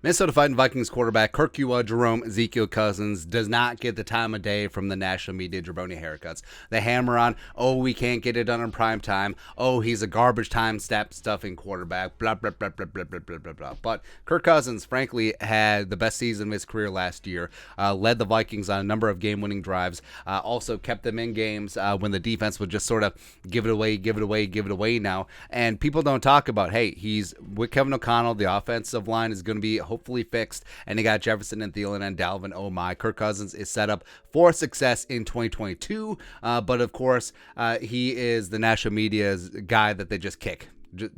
Minnesota Vikings quarterback Kirk Jerome Ezekiel Cousins does not get the time of day from the national media jabroni haircuts. They hammer on, oh, we can't get it done in prime time. Oh, he's a garbage time stuffing quarterback. Blah, blah, blah, blah, blah, blah, blah, blah, blah. But Kirk Cousins, frankly, had the best season of his career last year. Led the Vikings on a number of game-winning drives. Also kept them in games when the defense would just sort of give it away now. And people don't talk about, hey, he's with Kevin O'Connell. The offensive line is going to be hopefully fixed, and they got Jefferson and Thielen and Dalvin. Oh my, Kirk Cousins is set up for success in 2022, but of course he is the national media's guy that they just kick.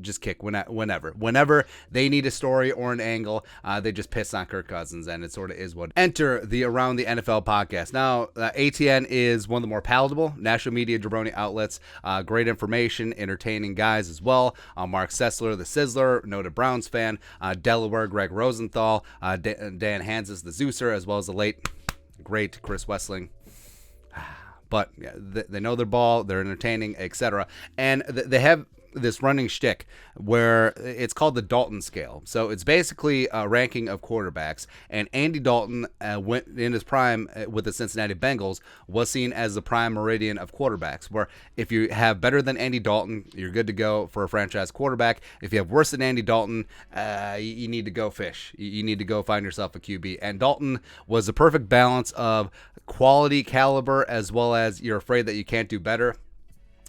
Just kick whenever they need a story or an angle, they just piss on Kirk Cousins, and it sort of is what. Enter the Around the NFL podcast. Now, ATN is one of the more palatable national media jabroni outlets. Great information, entertaining guys as well. Mark Sessler, the Sizzler, noted Browns fan. Delaware, Greg Rosenthal. Dan Hanses, the Zeuser, as well as the late, great Chris Wessling. But yeah, they know their ball, they're entertaining, etc. And they have this running shtick where it's called the Dalton Scale. So it's basically a ranking of quarterbacks, and Andy Dalton went in his prime with the Cincinnati Bengals, was seen as the prime meridian of quarterbacks, where if you have better than Andy Dalton, you're good to go for a franchise quarterback. If you have worse than Andy Dalton, you need to go fish. You need to go find yourself a QB. And Dalton was the perfect balance of quality caliber, as well as you're afraid that you can't do better,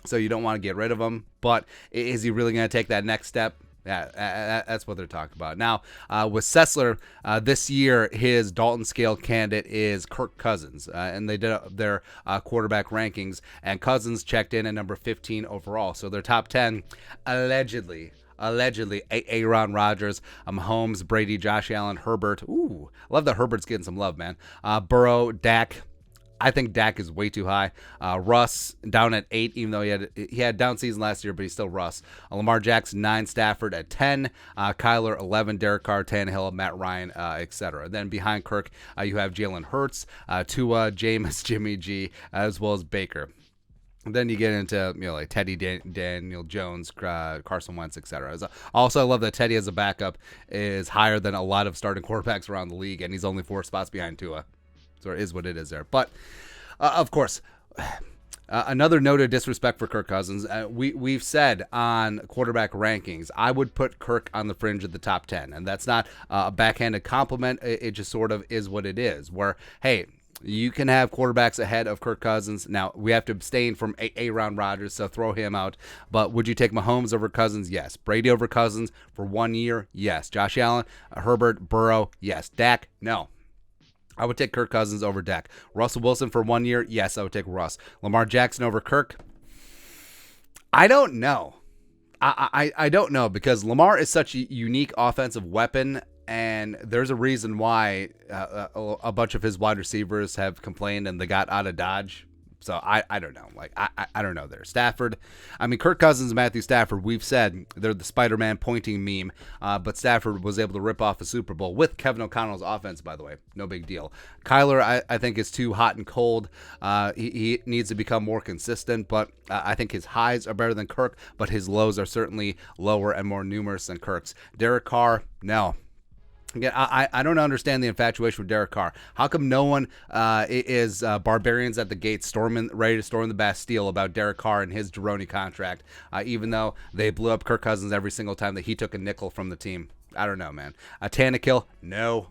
so you don't want to get rid of him. But is he really going to take that next step? Yeah, that's what they're talking about. Now, with Sessler, this year, his Dalton Scale candidate is Kirk Cousins. And they did their quarterback rankings, and Cousins checked in at number 15 overall. So their top 10, allegedly, Aaron Rodgers, Mahomes, Brady, Josh Allen, Herbert. Ooh, I love that Herbert's getting some love, man. Burrow, Dak. I think Dak is way too high. Russ down at 8, even though he had a down season last year, but he's still Russ. Lamar Jackson 9, Stafford at 10, Kyler 11, Derek Carr, Tannehill, Matt Ryan, etc. Then behind Kirk, you have Jalen Hurts, Tua, Jameis, Jimmy G, as well as Baker. Then you get into like Teddy, Daniel Jones, Carson Wentz, etc. Also, I love that Teddy as a backup is higher than a lot of starting quarterbacks around the league, and he's only 4 spots behind Tua. So it is what it is there. But, of course, another note of disrespect for Kirk Cousins. We've said on quarterback rankings, I would put Kirk on the fringe of the top 10. And that's not a backhanded compliment. It just sort of is what it is. Where, hey, you can have quarterbacks ahead of Kirk Cousins. Now, we have to abstain from Aaron Rodgers, so throw him out. But would you take Mahomes over Cousins? Yes. Brady over Cousins for 1 year? Yes. Josh Allen, Herbert, Burrow? Yes. Dak? No. I would take Kirk Cousins over Dak. Russell Wilson for 1 year? Yes, I would take Russ. Lamar Jackson over Kirk? I don't know. I don't know, because Lamar is such a unique offensive weapon, and there's a reason why a bunch of his wide receivers have complained and they got out of Dodge. So I don't know. Like, I don't know there. Stafford, I mean, Kirk Cousins and Matthew Stafford, we've said they're the Spider-Man pointing meme, but Stafford was able to rip off a Super Bowl with Kevin O'Connell's offense, by the way. No big deal. Kyler, I think, is too hot and cold. He needs to become more consistent, but I think his highs are better than Kirk, but his lows are certainly lower and more numerous than Kirk's. Derek Carr, no. Again, I don't understand the infatuation with Derek Carr. How come no one is barbarians at the gates ready to storm the Bastille about Derek Carr and his Jeroni contract, even though they blew up Kirk Cousins every single time that he took a nickel from the team? I don't know, man. Tannehill, no.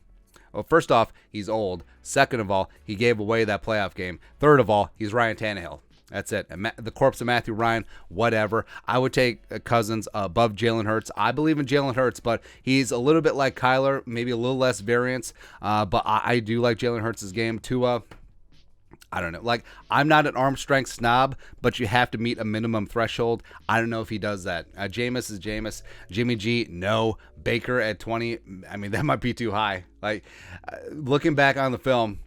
Well, first off, he's old. Second of all, he gave away that playoff game. Third of all, he's Ryan Tannehill. That's it. The corpse of Matthew Ryan, whatever. I would take Cousins above Jalen Hurts. I believe in Jalen Hurts, but he's a little bit like Kyler, maybe a little less variance. But I do like Jalen Hurts' game. Tua, I don't know. Like, I'm not an arm strength snob, but you have to meet a minimum threshold. I don't know if he does that. Jameis is Jameis. Jimmy G, no. Baker at 20, I mean, that might be too high. Like, looking back on the film,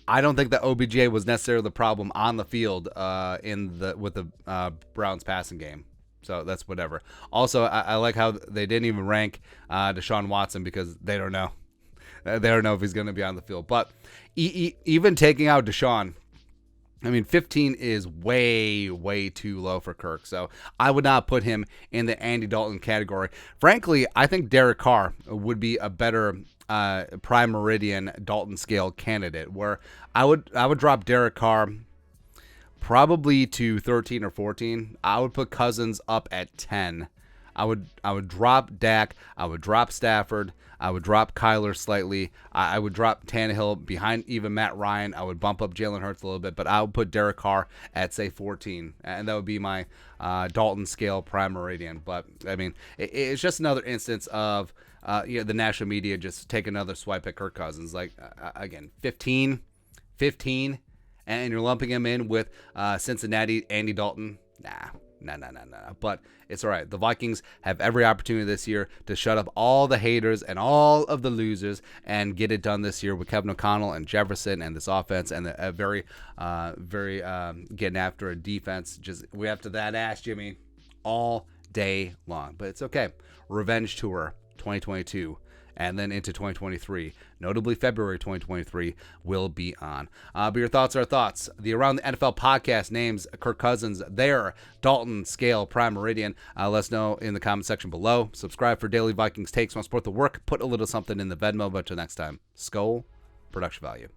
I don't think that OBJ was necessarily the problem on the field with the Browns passing game. So that's whatever. Also, I like how they didn't even rank Deshaun Watson, because they don't know. They don't know if he's going to be on the field. But even taking out Deshaun, I mean, 15 is way, way too low for Kirk. So I would not put him in the Andy Dalton category. Frankly, I think Derek Carr would be a better prime meridian Dalton scale candidate, where I would drop Derek Carr probably to 13 or 14. I would put Cousins up at 10. I would drop Dak. I would drop Stafford. I would drop Kyler slightly. I would drop Tannehill behind even Matt Ryan. I would bump up Jalen Hurts a little bit, but I would put Derek Carr at, say, 14. And that would be my Dalton scale prime meridian. But, I mean, it's just another instance of the national media just take another swipe at Kirk Cousins. Like, again, 15, and you're lumping him in with Cincinnati, Andy Dalton. Nah. But it's all right. The Vikings have every opportunity this year to shut up all the haters and all of the losers and get it done this year with Kevin O'Connell and Jefferson and this offense and a very getting after a defense. Just we have to that ass, Jimmy, all day long. But it's okay. Revenge tour 2022. And then into 2023, notably February 2023, will be on. But your thoughts are thoughts. The Around the NFL podcast names Kirk Cousins there, Dalton Scale, Prime Meridian. Let us know in the comment section below. Subscribe for daily Vikings takes. Want to support the work? Put a little something in the Venmo. But until next time, Skull Production Value.